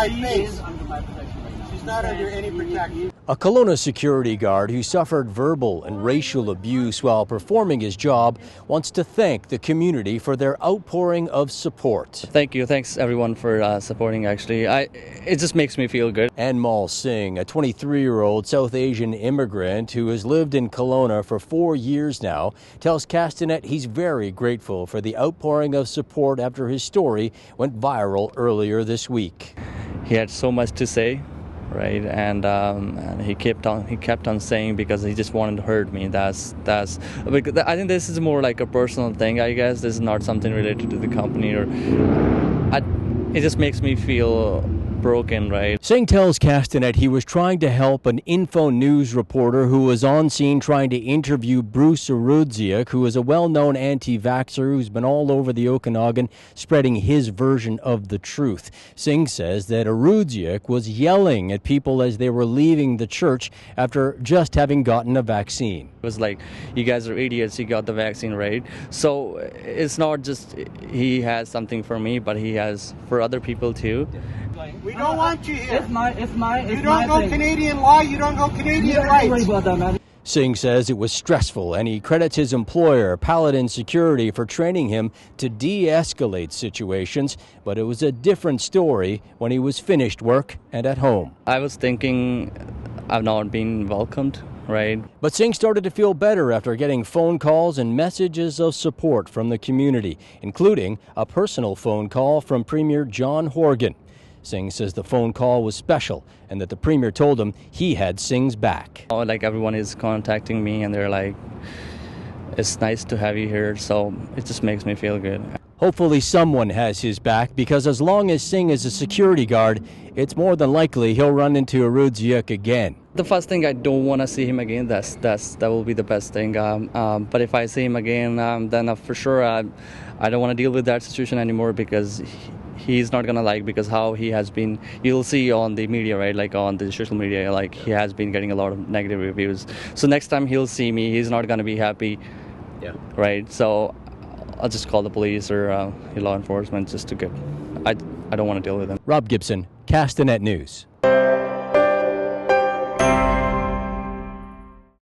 my She face. is under my protection right now. She's not under any protection. A Kelowna security guard who suffered verbal and racial abuse while performing his job wants to thank the community for their outpouring of support. Thank you. Thanks everyone for supporting, actually. It just makes me feel good. Anmal Singh, a 23-year-old South Asian immigrant who has lived in Kelowna for 4 years now, tells Castanet he's very grateful for the outpouring of support after his story went viral earlier this week. He had so much to say, right? And he kept on saying, because he just wanted to hurt me. That's because I think this is more like a personal thing. I guess this is not something related to the company, or it just makes me feel broken, right? Singh tells Castanet he was trying to help an Info News reporter who was on scene trying to interview Bruce Arudziak, who is a well-known anti-vaxxer who's been all over the Okanagan spreading his version of the truth. Singh says that Arudziak was yelling at people as they were leaving the church after just having gotten a vaccine. It was like, you guys are idiots, you got the vaccine, right? So it's not just he has something for me, but he has for other people too. We don't want you here. It's my You don't know Canadian law, you don't know Canadian rights. about that, man. Singh says it was stressful, and he credits his employer, Paladin Security, for training him to de-escalate situations, but it was a different story when he was finished work and at home. I was thinking I've not been welcomed, right? But Singh started to feel better after getting phone calls and messages of support from the community, including a personal phone call from Premier John Horgan. Singh says the phone call was special and that the Premier told him he had Singh's back. Like, everyone is contacting me and they're like, it's nice to have you here, so it just makes me feel good. Hopefully someone has his back, because as long as Singh is a security guard, it's more than likely he'll run into Arudziak again. The first thing, I don't want to see him again. That will be the best thing. But if I see him again, then for sure I don't want to deal with that situation anymore, because he's not gonna like, because how he has been, you'll see on the media, right, like on the social media, like he has been getting a lot of negative reviews. So next time he'll see me, he's not gonna be happy. Yeah. Right. So I'll just call the police or law enforcement just to get. I don't want to deal with him. Rob Gibson, Castanet News.